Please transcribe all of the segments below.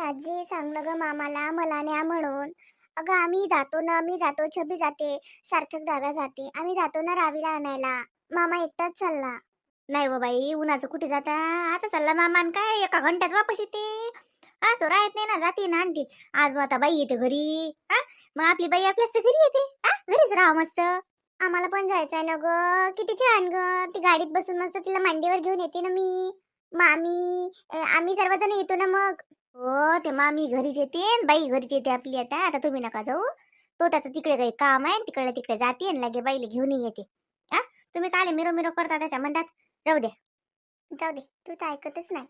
आजी सांग ना ग मामाला मला न्या म्हणून. अगं आम्ही जातो ना, मी जातो, छबी जाते, सार्थक दादा जाते, आम्ही जातो ना रावीला आणायला. मामा एकटाच चालला. नाही हो बाई, उन्हाचं कुठे जाता. आता चालला मामा आणि काय एका घंट्यात वापस येते. हा तो राहत नाही ना, जाते ना आणते. आज मग आता बाई येते घरी. हा मग आपली बाई आपल्याच तर घरी येते. हा घरीच राहा मस्त. आम्हाला पण जायचंय ना ग. किती छान ग, ती गाडीत बसून मस्त तिला मांडीवर घेऊन येते ना मी. मामी आम्ही सर्वजण येतो ना मग. हो ते मामी घरीच येते आणि बाई घरीच येते आपली. आता आता तुम्ही नका जाऊ. तो त्याचं तिकडे काही काम आहे तिकडे तिकडे जाते आणि लगे बाईला घेऊन येते. हा तुम्ही काले मिरो मिरो करता त्याच्या म्हणतात. राहू दे जाऊ दे, तू तर ऐकतच नाही.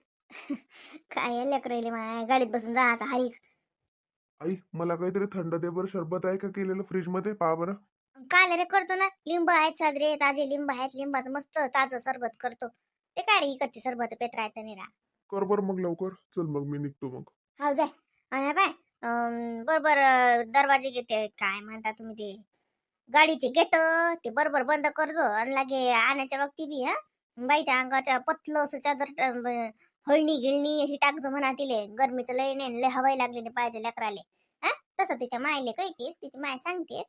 काय लेकरायले माय गाडीत बसून जायचा हरी. आई मला काहीतरी थंड दे बरं. सरबत आहे का केलेलं फ्रीज मध्ये? पहा बरं. काय रे करतो ना, लिंब आहेत साजरे ताजे लिंब आहेत, लिंबाचं मस्त ताजं सरबत करतो. ते काय रे इकडचे सरबत पेत राहतं नाही रा. कर बरं मग लवकर. चल मग मी निघतो मग. हा जाय. आणि बाय बरोबर दरवाजे घेते काय म्हणता तुम्ही ते गाडीचे गेट ते बरोबर बंद करजो आणि लागे आण्याच्या वक्ती बी हा बाईच्या अंगाच्या पतलं असं चादर हळणी गिळणी अशी टाकजो म्हणा तिले. गरमीचं लय नाही लय हवाई लागली नाही पाहिजे लेकराले. हा तसं तिच्या मायले कळतेच, तिची माय सांगतेच.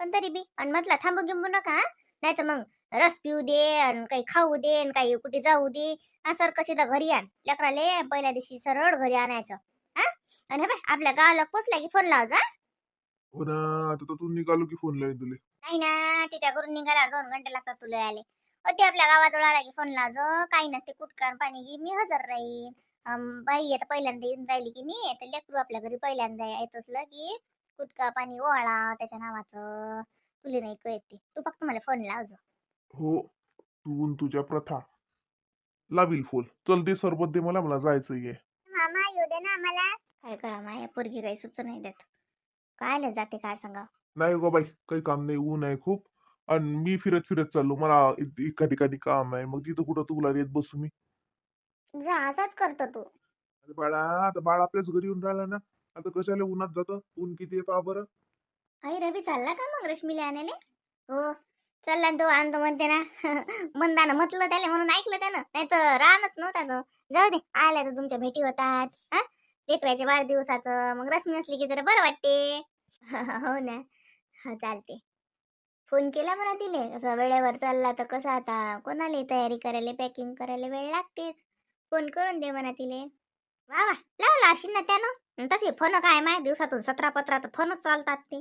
पण तरी बी आणि म्हटलं थांबू गिंबू नका. नाही तर मग रस पिऊ दे आणि काही खाऊ दे आणि काही कुठे जाऊ दे. सर कशी तर घरी आण लेकराले पहिल्या दिवशी सरळ घरी आणायचं. हा आणि बाय आपल्या गावाला पोचला की फोन लाव जा. हो ना, आता तर तू निघालो की फोन लावेन तुले. नाही ना तिच्या घरून निघायला 2 घंटे लागतात तुला आले. ते आपल्या गावाजवळ आला की फोन लावजो. काही नसते कुटकार पाणी घे मी हजर राहीन. बाई आता पहिल्यांदा येऊन राहिली की नाही तर लेकरू आपल्या घरी पहिल्यांदा येत असलं की कुटका पाणी ओळा त्याच्या नावाचं. तुला नाही कळते, तू फक्त मला फोन लावजो. हो, तू न तुझ्या प्रथा. लावील फोन. चल दे सरबत दे मला, मला जायचंय. मामा येऊ दे ना आम्हाला. काय करा माया पोरगी काही सुच नाही देत. काय जाते काय सांगा. नाही गो बाई, काही काम नाही. ऊन आहे खूप. आणि मी फिरत फिरत चाललो. मला एका ठिकाणी काम आहे. मग तिथं कुठं तुला येत बसू मी? जा असाच करतो तू. अरे बाळा, आता बाळ आपल्याच घरी येऊन राहिला ना. आता कशाला उन्हात जातं? ऊन किती आहे पहा बरं. आई रवी चालला का मग रश्मीला आणायला? हो चालला ना तो आणतो म्हणते ना. मंदानं म्हटलं त्याला म्हणून ऐकलं त्यानं, नाही तर राहणच नव्हता तो. जाऊ दे आल्या तर तुमच्या भेटी होतात. हा लेकराच्या वाढदिवसाचं मग रश्मी असली की जरा बरं वाटते. हो ना. हा चालते. फोन केला म्हणा तिले असं वेळेवर चालला तर कसं आता कोणाला तयारी करायला पॅकिंग करायला वेळ लागतेच. फोन करून दे म्हणा तिले. वा वा लावला अशी ना त्यानं तसे फोन काय माय दिवसातून 17-15 तर फोनच चालतात ते.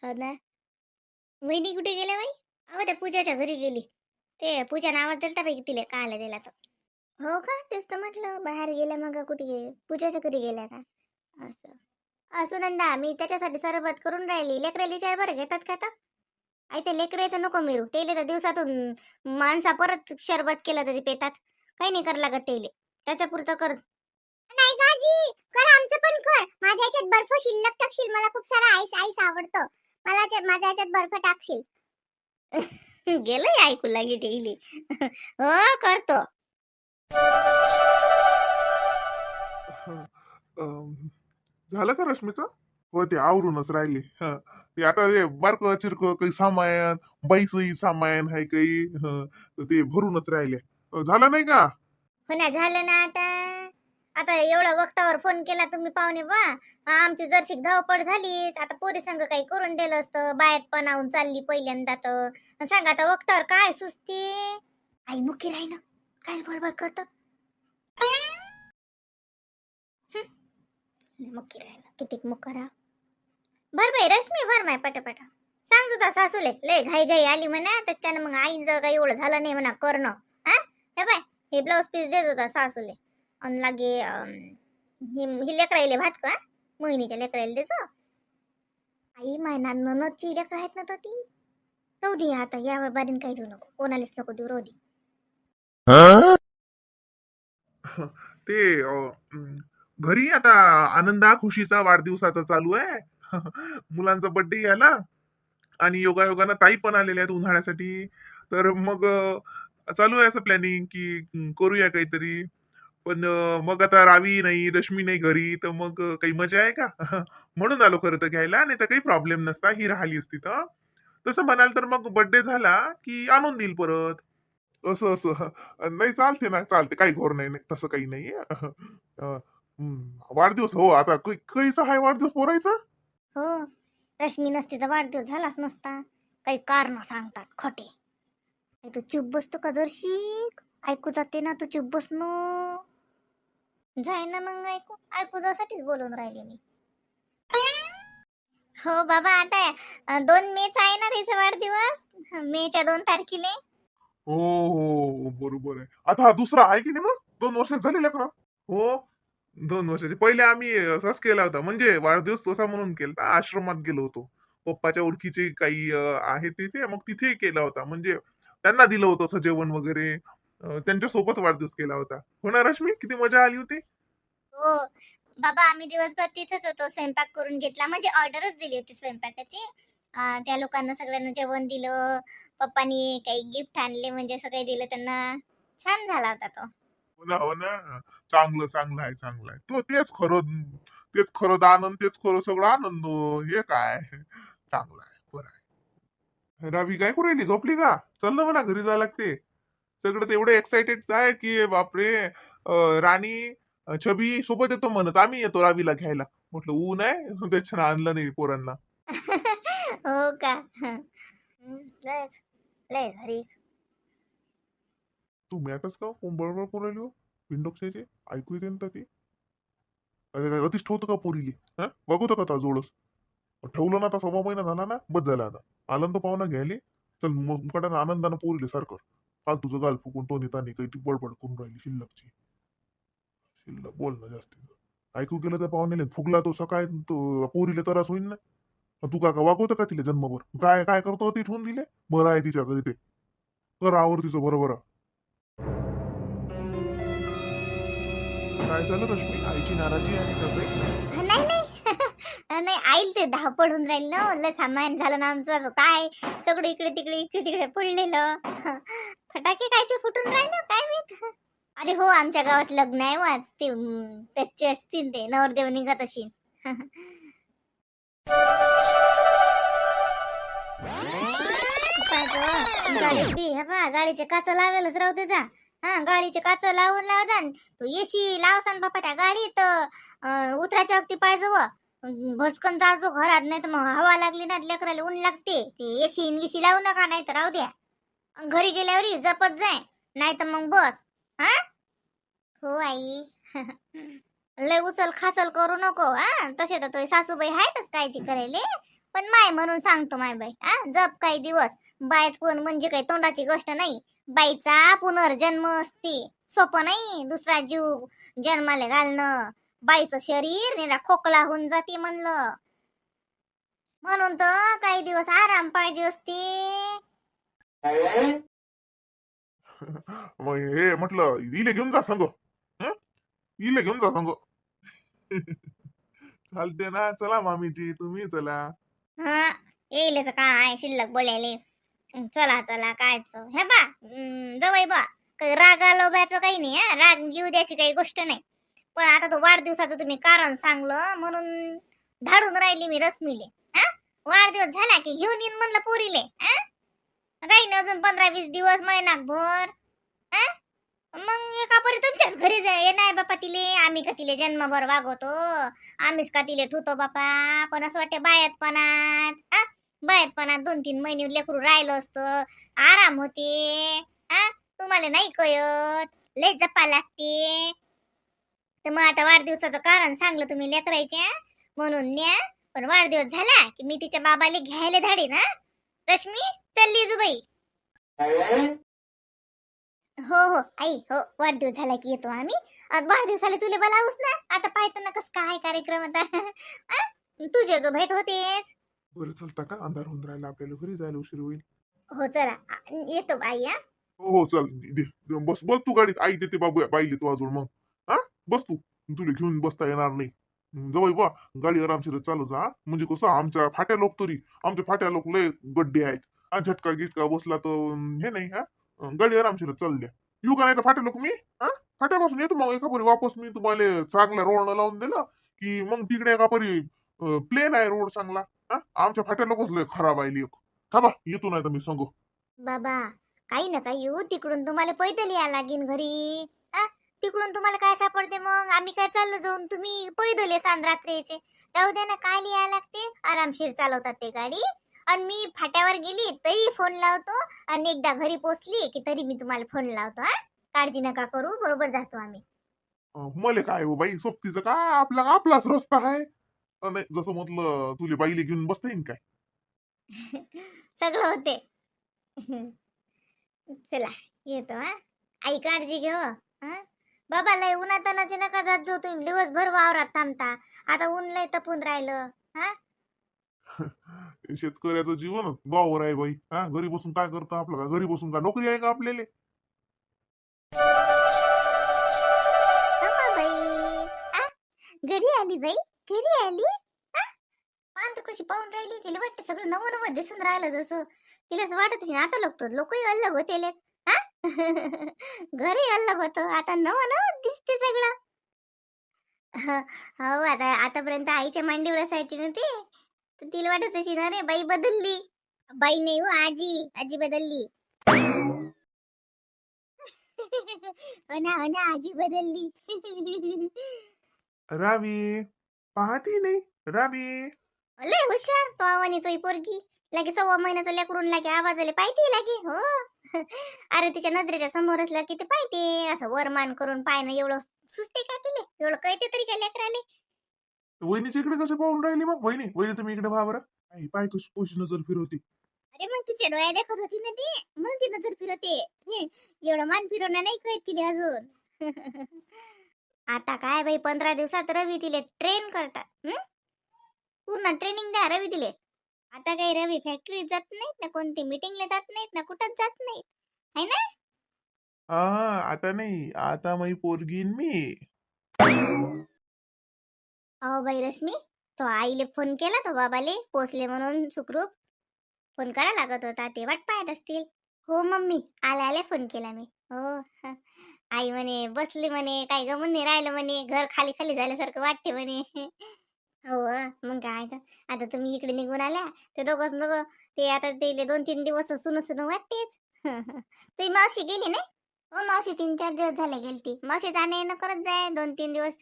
हो ना. वहिनी कुठे गेल्या बाई? अहो त्या पूजाच्या घरी गेली. ते पूजाने आवाज दिलता बाई तिले काय आला दिला तर. हो का तेच तर म्हटलं बाहेर गेल्या मग कुठे गेले पूजाच्या घरी गेल्या का असं. सुनंदा मी त्याच्यासाठी सरबत करून राहिली. लेकराली चाय बरं घेतात का आता? आई ते लेकरायचं नको मिरू तेले तर दिवसातून माणसा परत शरबत केलं तरी पेतात. काही नाही कर लागत तेले त्याच्या पुरतं कर. नाही काजी कर आमचं पण कर. माझ्या ह्याच्यात बर्फ शिल्लक टाकशील मला खूप सारा आईस आईस आवडतं. माझ्या ह्याच्यात बर्फ टाकशील. गेलंय ऐकू लागली टेली. हो करतो. अं, झालं का रश्मीचं? हो, ते आवरूनच राहिले. ते आता ते बारक चिरक काही सामान, बाईचंही सामान आहे काही. तर ते भरूनच राहिले. झालं नाही का? हो ना झालं ना आता. आता एवढा वक्तावर फोन केला तुम्ही पाहुणे बा. आमची जरशी धावपळ झालीच. आता पोरी संग काही करून दिलं असतं. बाहेर पणाहून चालली पहिल्यांदा तर सांगा आता वक्तावर काय सुस्ती. आई मुखी राही ना काय बडबड करत. मुखी राही ना किती मुख करा. भर बाई रश्मी भर माय पटापटा. सांग तुझा सासूले लय घाई घाई आली म्हणा त्याच्यानं मग आईचं काही एवढं झालं नाही म्हणा करणं. हा हे बाय हे ब्लाऊज पीस देत होता सासूले आणि लागे ही लेकराईले भात का मोहिनीच्या लेकराईला देतो. आई माय ननदची लेकर आहेत ना तर ती राहू दे आता या बारीन काही देऊ नको कोणालाच नको देऊ राहू दे. ते घरी आता आनंदा खुशीचा वाढदिवसाचा चालू आहे. मुलांचा बर्थडे आला आणि योगायोगानं ताई पण आलेल्या आहेत उन्हाळ्यासाठी. तर मग चालू आहे असं प्लॅनिंग की करूया काहीतरी. पण मग आता रावी नाही रश्मी नाही घरी तर मग काही मजा आहे का? म्हणून आलो खरं तर घ्यायला. नाही तर काही प्रॉब्लेम नसता, ही राहिली असती तर. तसं म्हणाल तर मग बर्थडे झाला की आणून देईल परत. असं असं नाही चालते ना, चालते, काही घोर नाही नाही, तसं काही नाहीये. वाढदिवस हो, आता कैचा आहे वाढदिवस पोरायचा? हो, रश्मी नसती तर वाढदिवस झालाच नसता. काही कारण सांगतात खोटे. तू चुप बसतो का जरशीक? ऐकू जाते ना, तू चुप बस न. जाय ना मग, ऐकू ऐकू जासाठीच बोलून राहिले मी. हो बाबा, आता 2 मेचा आहे ना त्याचा वाढदिवस. मेच्या 2 तारखेला. हो हो, बरोबर आहे. आता हा दुसरा आहे की नाही मग? 2 वर्ष झालेला का? हो, 2 वर्षाचे. पहिले आम्ही असाच केला होता, म्हणजे वाढदिवस तसा म्हणून केला, आश्रमात गेलो होतो. पप्पाच्या ओळखीचे काही आहे तिथे, मग तिथे केला होता. म्हणजे त्यांना दिलं होतं असं जेवण वगैरे. त्यांच्यासोबत वाढदिवस केला होता. हो ना रश्मी, किती मजा आली होती. हो बाबा, आम्ही दिवसभर तिथेच होतो. स्वयंपाक करून घेतला, म्हणजे ऑर्डरच दिली होती स्वयंपाकाची. त्या लोकांना सगळ्यांना जेवण दिलं. पप्पानी काही गिफ्ट आणले, म्हणजे सगळे दिलं त्यांना. छान झाला होता तो. हो ना, हो ना. चांगलं चांगलं आहे, चांगलं आहे. तो तेच खरं आनंद, तेच खरं सगळं आनंद. हे काय चांगलं आहे, बरं आहे. रावी काय करू राहिली, झोपली का? चल ना म्हणा, घरी जायला लागते. सगळं तेवढे एक्साइटेड आहे की बापरे. राणी, छबी सोबत येतो म्हणत, आम्ही येतो रावीला घ्यायला. म्हटलं ऊन आहे, त्याच्यानं आणलं नाही पोरांना. हो का? लयच लय भारी. तू मॅकच का कोण बरोबर करू राहिली हो? पिंडोक्षाचे ऐकू येते ना ती. अरे काय अतिष्ठ होतं का पोरीली? हा, बघवतं का जोडस? ठेवलं ना, आता 1.25 महिना झाला ना, बस झाला आता. आनंद पाहुणा घ्यायले. चल मुकाट्यानं आनंदानं पोरीले सारखं. काल तुझं गाल फुकून तो नेतानी काही ती बडबड करून राहिली शिल्लकची. शिल्लक बोल ना जास्ती. ऐकू गेलं त्या पाहुण्याने फुगला तो सकाळी, तो पोरीले त्रास होईल ना. तू का वागवतं का तिला जन्मभर? काय काय करतो ती ठेवून दिले? बरं आहे तिच्या घरी ते. कर आवर तिचं बरोबर. काय झालं रश्मी, आईची नाराजी आहे का काही? नाही नाही. नाही, आईल ते धावपड राहील ना. लय सामान झालं ना आमचं. काय सगळं इकडे तिकडे पडलेलं. फटाके कायचे फुटून राहिले काय माहित. अरे हो, आमच्या गावात लग्न आहे वाज ते. त्याचे असतील ते नवरदेव निघत अशी. काय गं, गाडी बी हे पहा, गाडीचे काच लावेलच राहू दे जा. हा, गाडीचे काच लावून लाव जा. तू येशी लावसान बापा त्या गाडीत. उतराच्या वक्ती पाहिजे व. भस्कन जाजो घरात, नाही तर मग हवा लागली ना लेकराला ऊन लागते. ते येशी लावू नका, नाही तर राहू द्या. घरी गेल्यावर जपत जाय, नाही तर मग बस. हा, हो आई. लय उचल खाचल करू नको. तसे तर तुझी सासूबाई आहेतच काळजी करायले. पण माय म्हणून सांगतो, माय बाई जप काही दिवस. बायत कोण म्हणजे काही तोंडाची गोष्ट नाही. बाईचा पुनर्जन्म असते. सोपं नाही दुसरा जीव जन्माला घालणं. बाईचं शरीर निरा खोकला होऊन जाते म्हणलं. म्हणून तर काही दिवस आराम पाहिजे असते. मग हे म्हटलं इले घेऊन जा संग. हं? इले घेऊन जा संग. चालते ना, चला मामीजी, तुम्ही चला. हा, येईल तर काय शिल्लक बोलायले. चला चला कायच हे बा. जवळ बा, काही राग लोभाचं काही नाही. राग येऊ द्याची काही गोष्ट नाही. पण आता तो वाढदिवसाचं तुम्ही कारण सांगलं म्हणून धाडून राहिली मी रश्मीले. हा, वाढदिवस झाला की घेऊन येईन म्हणलं पोरीले. राहीन अजून 15-20 दिवस, महिनाभर. हा, मग एका परी तुमच्याच घरी ये नाही बापा तिले. आम्ही का तिले जन्मभर वागवतो? आम्हीच का तिले ठुतो बापा? पण असं वाटते बायतपणात. बायतपणात 2-3 महिने लेकरू राहिलं असतं, आराम होते. तुम्हाला नाही कळत, लय जपा लागते. तर मग आता वाढदिवसाचं कारण सांगलं तुम्ही लेकरायच्या, म्हणून न्या. पण वाढदिवस झाला की मी तिच्या बाबाला घ्यायला धाडी ना. रश्मी, चालली जुबाई. हो हो आई, हो, वाढदिवस झाला की येतो आम्ही. वाढदिवसाला तुले बोलावूस ना. आता पाहतो ना कस काय कार्यक्रम आता. तुझे जो भेट होतेच. बरं चलता का, अंधार होऊन राहिला, आपल्याला घरी जायला उशीर होईल. हो चला, येतो आई. हो हो, चल बस बस तू गाडीत, आई देते बाबू बाईले तू अजून मग. हा, बस तू. तुला घेऊन बसता येणार नाही. जवळ बा, गाडी आरामशीर चालू जा. म्हणजे कसं, आमच्या फाट्या लोक लय गड्डे आहेत. झटका गिटका बसला तर हे नाही. गाडी आरामशीर चालू द्या. येऊ का, नाही तर फाट्या लोक मी. हा, फाट्यापासून येतो मग एका परी वापस. मी तुम्हाला चांगल्या रोड लावून दिलं की मग तिकडे एका परी प्लेन आहे रोड चांगला. आमच्या फाट्या लोकच लय खराब आहे. थांबा, येतो नाही तर मी सांगू. बाबा, काही नका येऊ, तिकडून तुम्हाला पैदल या लागेल घरी. आ? तिकडून तुम्हाला काय सापडते मग? आम्ही काय चाललो जाऊन, तुम्ही पैदल येसान रात्रीचे. राहू द्या ना, काय लिहायला लागते? आरामशीर चालवतात ते गाडी. आणि मी फाट्यावर गेली तरी फोन लावतो, आणि एकदा घरी पोचली की तरी मी तुम्हाला फोन लावतो. हा, काळजी नका करू, बरोबर जातो आम्ही. मले काय हो बाई, सोबतीचं काय, आपला आपलाच रस्ता आहे. नाही जसं म्हटलं तुले बाईले घेऊन बसता येईन काय? सगळं होते. चला, येतो. हा, आई काळजी घेऊ. हा, बाबा लय उन्हातानाचे नका जात जाऊ, तुम्ही दिवसभर वावरात थांबता. आता ऊन लय तपून राहिलं. हा, शेतकऱ्याचं जीवन वावर आहे बाई. हा, घरी बसून काय करतं आपलं? का घरी बसून का नोकरी आहे का आपल्याला? थांबा बाई. आ, घरी आली बाई, घरी आली. आ, पान तर कशी पाहून राहिली, तिला वाटतं सगळं नवं नवं दिसून राहिलं. जसं तिला असं वाटत असेल, आता लोकही अलग होते लेक. हा? घरी अलग होतं, आता नवं नवं दिसते सगळं. हो, आता आतापर्यंत आईच्या मांडीवर असायची ना ते, तर तिला वाटत अशी ना रे बाई बदलली. बाई नाही हो, आजी आजी बदलली. हो ना, आजी बदलली. रावी पाहती नाही रावी. लय हुशार तो आवानी तोही पोरगी. लागे 1.25 महिन्याचं लेकरून लागे आवाजाले पाहिजे लागे. हो. अरे तिच्या नजरेच्या समोर असलं की ते पाहिजे, असं वरमान करून पायनं एवढं सुचते का तिले? एवढं कळते तरी काय लेकराले? वहिनीच्या इकडे कसं पाहून राहिली मग? वहिनी वहिनी तुम्ही इकडे पहा बरं. आई पाय कशी नजर फिरवते. अरे मग तिच्या डोळ्या देखत होती ना ती, म्हणून ती नजर फिरवते. एवढं मान फिरवणं नाही कळत तिले अजून. आता काय बाई, 15 दिवसात रवी तिले ट्रेन करतात. पूर्ण ट्रेनिंग द्या रवी तिले. आता काही रवी फॅक्टरीत जात नाहीत ना, कोणती मीटिंगला जात नाहीत ना, कुठंच जात नाहीत. है ना? हा, आता नाही, आता मी पोरगी न मी. अहो बाई रश्मी, तो आईले फोन केला तो बाबाले पोचले म्हणून सुखरूप. फोन करा लागत होता, ते वाट पाहत असतील. हो मम्मी, आल्या आल्या फोन केला मी. हो. आई म्हणे बसली म्हणे, काही गमून नाही राहिलं म्हणे, घर खाली खाली झाल्यासारखं वाटते म्हणे. हो, मग काय तर. आता तुम्ही इकडे निघून आल्या, ते दोघंच दोघं, ते आता ते 2-3 दिवस सुन सुन वाटतेच. ती मावशी गेली नाही? हो, मावशी 3-4 दिवस झाले गेलती. मावशी जाणे येणं करत जाय, 2-3 दिवस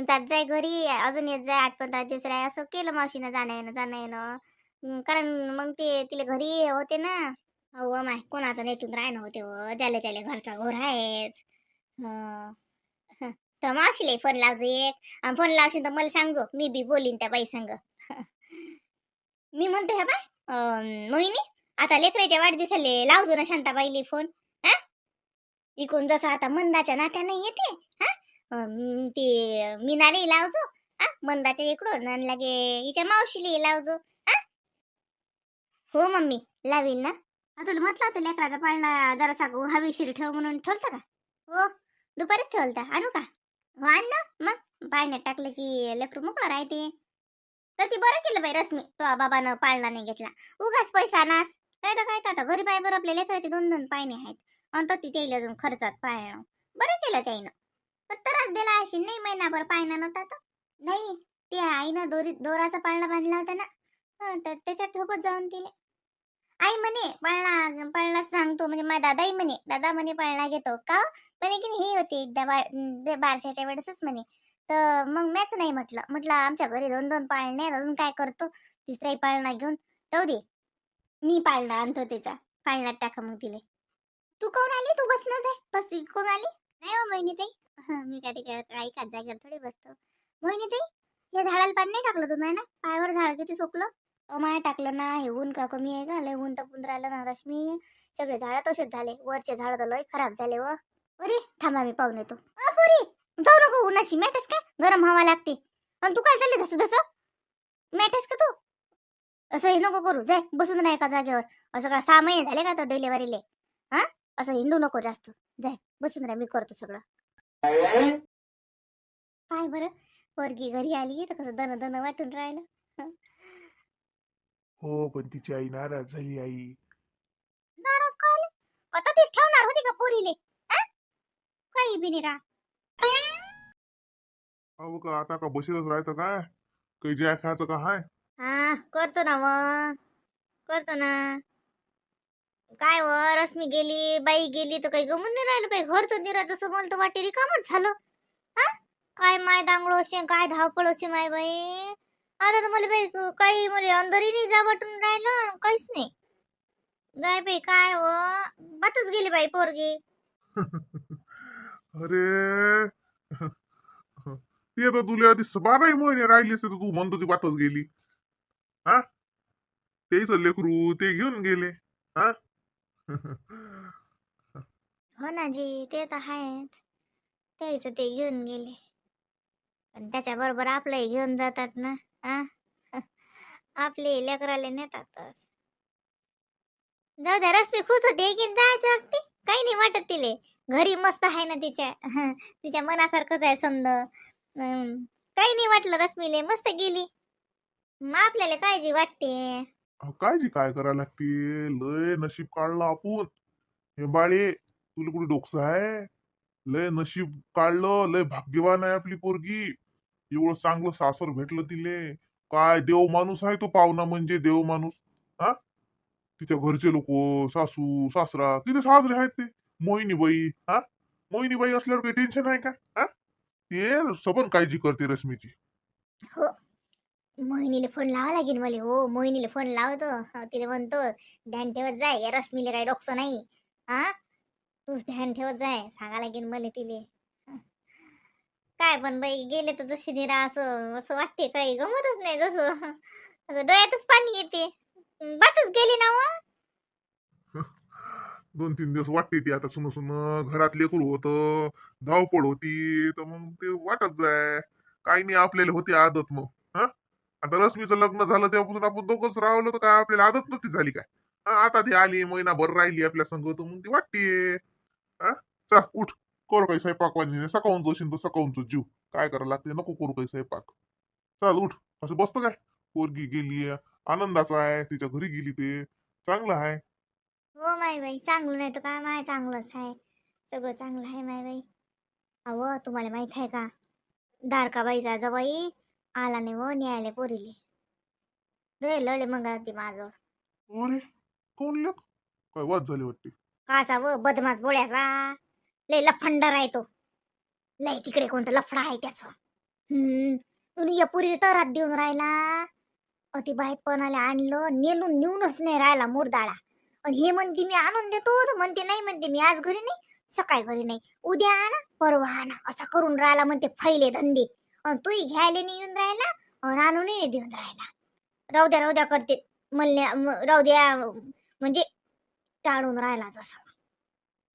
जात जाय घरी, अजून येत जाय, 8-15 दिवस राय, असं केलं मावशीनं जाणं येणं. कारण मग ते तिला घरी होते ना. हो माय, कोणाचं नेटून राहणं होते व, त्याला त्याला घरचा घोर आहेच. हं. हं. तर मावशीला फोन लावजो एक, आणि फोन लावशील तर मला सांगजो, मी बी बोलीन त्या बाई संग. मी म्हणतो ह्या बाय, मोहिनी, आता लेकराच्या वाढदिवसाले लावजो ना शांताबाईले फोन. हा, इकून जसं आता मंदाच्या नात्याने येते. हा, ते मीनाले लावजो. हा, मंदाच्या इकडून, आणि लागे हिच्या मावशीला लावजो. हा, हो मम्मी, लावील ना. तुला म्हटलं होतं लेकराचा पाळणा जरासा हवेशीर ठेव म्हणून, ठेवता का? हो, दुपारीच ठेवलता. आणू का? हो, आण ना मग. पाळण्यात टाकलं की लेकरू मोकळं राहते. तर ती बरं केलं बाई रश्मी, तो बाबानं पाळणा नाही घेतला. उगाच पैसा नास. काय तर आता गरीब आहे बरं, आपल्या लेकराचे 2-2 पायणे आहेत, आणि तर तिथे अजून खर्चात पाळणं. बरं केलं त्याईनं. पण त्रास दिला अशी नाही, महिनाभर पाळणा नव्हता तर. नाही, ते आईनं दोराचा पाळणा बांधला होता ना. तर त्याच्यात ठोकत जाऊन तिले. आई म्हणे पळणा पळणा सांगतो, म्हणजे माझा दादाही म्हणे, दादा म्हणे पळणा घेतो का. म्हणे की हे होते एकदा बारशाच्या वेळेसच म्हणे. तर मग मॅच नाही म्हटलं, आमच्या घरी 2-2 पाळणे आहेत, अजून काय करतो, तिसराही पाळणा घेऊन. राहू दे, मी पाळणा आणतो त्याचा. पाळण्यात टाका मग तिले. तू कोण आली? तू बस ना, जाय बस. कोण आली? नाही हो मोहिनी ताई. मी काय काही का जागेवर थोडी बसतो. मोहिनी ताई, या झाडाला पाणी नाही टाकलं तुम्ही ना? पायावर झाड किती सुकलं. माय टाकलं ना, हे ऊन का कमी आहे का? लय ऊन तपून राहिलं ना रश्मी. सगळे झाड तसेच झाले, वरचे झाड तर लय खराब झाले व. अरे थांबा, मी पाहून येतो. पुरी, जाऊ नको उन्हाशी, मॅटस का गरम हवा लागते. आणि तू काय चालले तसं तसं? मॅटस का तू? असं हे नको करू, जाय बसून राह एका जागेवर. असं का 6 महिने झाले का तो डिलेव्हरीले? हा, असं हिंडू नको जास्त. जाय बसून राह, मी करतो सगळं. पाय बरं, पोरगी घरी आली तर कसं दन दन वाटून राहिलं. हो, पण तिची आई नाराज झाली आई. नाराज काय? आता तीच ठेवणार होती का पोरीले? हा? काही बी नाही रा. अहो का आता का बशीलच राहतं काय? काही ज्या खायचं का हाय? हा, करतो ना मग, करतो ना. काय व रश्मी गेली बाई गेली तर काही गमून नाही राहिलं बाई. घरचं निरा जसं मला तर वाटे रिकामच झालं. हा काय माय दांगडो असे काय धावपळ असे माय बाई. आता तर मला बाई काही मला अंदरही नाही जा वाटून राहिलं काहीच नाही. गाय बाई काय व बातच गेली बाई पोरगी. अरे ते तर तुला आधी 12 महिने राहिली असते तर तू म्हणतो ती बातच गेली. हा तेच लेकरू ते घेऊन गेले. हा हो ना जी ते तर आहेच. त्याच ते घेऊन गेले पण त्याच्या बरोबर आपलंही घेऊन जातात ना. आ आपले लेकराले नेतातच. जाऊ द्या रश्मी खुश होते की जायच्या वक्ती. काही नाही वाटत तिले. घरी मस्त आहे ना तिच्या. तिच्या मनासारखंच आहे समज. काही नाही वाटलं रश्मीले मस्त गेली. मग आपल्याला काळजी वाटते. काळजी काय करायला लागते. लय नशीब काढलं आपण. हे बाळे तुला कुठे डोकस आहे. लय नशीब काढलं. लय भाग्यवान आहे आपली पोरगी. एवढं चांगलं सासर भेटलं तिले. काय देव माणूस आहे तो पाहुणा म्हणजे देव माणूस. हा तिच्या घरचे लोक सासू सासरा किती साजरे आहेत ते. मोहिनीबाई हा मोहिनीबाई असल्यावर काही टेन्शन आहे का. हा ते सबन काळजी करते रश्मीची. हो मोहिनीला फोन लावा लागेल मला. हो मोहिनीला फोन लावतो. तिला म्हणतो ध्यान ठेवत जाय या रश्मीला काही डोकसं नाही. हा तूच ध्यान ठेवत जाय सांगा लागेल मला तिले. काय पण बाई गेले तर जशी निरा असं असं वाटते काही गमतच नाही. जसं असं डोळ्यातच पाणी येते. बातच गेली ना व. 2-3 दिवस वाटते ती आता सुन सुन घरात लेकरू होतं. धावपळ होती तर मग ते वाटत जाय. काही नाही आपल्याला होती आदत मग. हा आता रश्मीचं लग्न झालं तेव्हापासून आपण दोघंच राहिलो तर काय आपल्याला आदत नव्हती झाली काय. आता ती आली महिनाभर राहिली आपल्या संग तर मग ती वाटते. हा चल उठ. कर काही स्वयंपाक पाणी सकाळून जोशील तर सकाळून जीव. काय करायला लागते नको करू काही स्वयंपाक. चल उठ. असं बसतं काय. पोरगी गेली आनंदाचा आहे तिच्या घरी गेली ते चांगलं आहे. हो माय बाई चांगलं नाही तर काय माय चांगलंच आहे. सगळं चांगलं आहे माय बाई. अहो तुम्हाला माहित आहे का दारकाबाईचा जवाई आला नाही व न्यायला पोरीले. लय लढे मग ती माझं. अरे कोण लेक काय वाद झाली वाटते. काचा व बदमाश बोळ्याचा. लय लफंडर आहे तो. लय तिकडे कोणतं लफडा आहे त्याच. या पुरीला तर रात देऊन राहिला. अति बाहेर पणाला आणलं नेलून नेऊनच नाही राहिला मुरदाळा. आणि हे म्हणते मी आणून देतो तर म्हणते नाही म्हणते मी आज घरी नाही सकाळी घरी नाही उद्या आणा परवा आणा असा करून राहिला म्हणते फैले धंदे. आणि तूही घ्यायला नाही येऊन राहिला आणि आणूनही नाही देऊन राहिला. राहू द्या करते म्हणल्या राहू द्या म्हणजे टाळून राहिला तसं.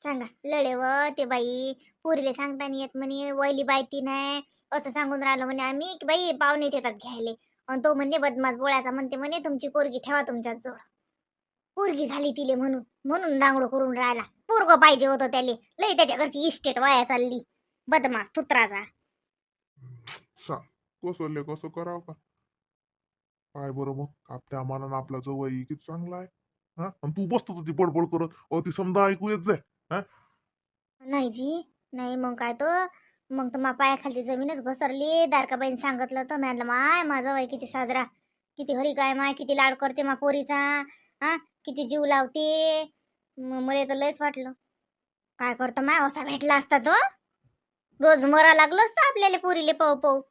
सांगा लढेव ते बाई पुरीले सांगता नाही येत म्हणे वैली बाई ती नाही असं सांगून राहिलं म्हणे आम्ही की बाई पाहुणेच येतात घ्यायले. आणि तो म्हणते बदमाश बोळाचा म्हणते म्हणे तुमची पोरगी ठेवा तुमच्याच जवळ. पोरगी झाली तिले म्हणून म्हणून दांगडो करून राहिला. पोरग पाहिजे होतं त्याले. लय त्याच्या घरची इस्टेट वाया चालली. बदमाश पुत्राचा. सांग कसं कसं करावं का. काय बरं मग आपल्या मानानं आपला जवळ किती चांगला आहे. हा आणि तू बसतो तुझी बडबड करत ती समजा ऐकू येत जाय. हा नाही जी नाही मग काय तो. मग तर मा पायाखालची जमीनच घसरली. दारकाबाईने सांगितलं तर म्हटलं माय माझा वय किती साजरा किती हरी काय माय किती लाड करते मा पोरीचा. हा किती जीव लावते. मला तर लयच वाटलं. काय करतो माय असा भेटला असता तो रोज मरा लागलो असतं आपल्याला पोरीले पाहू पाहू.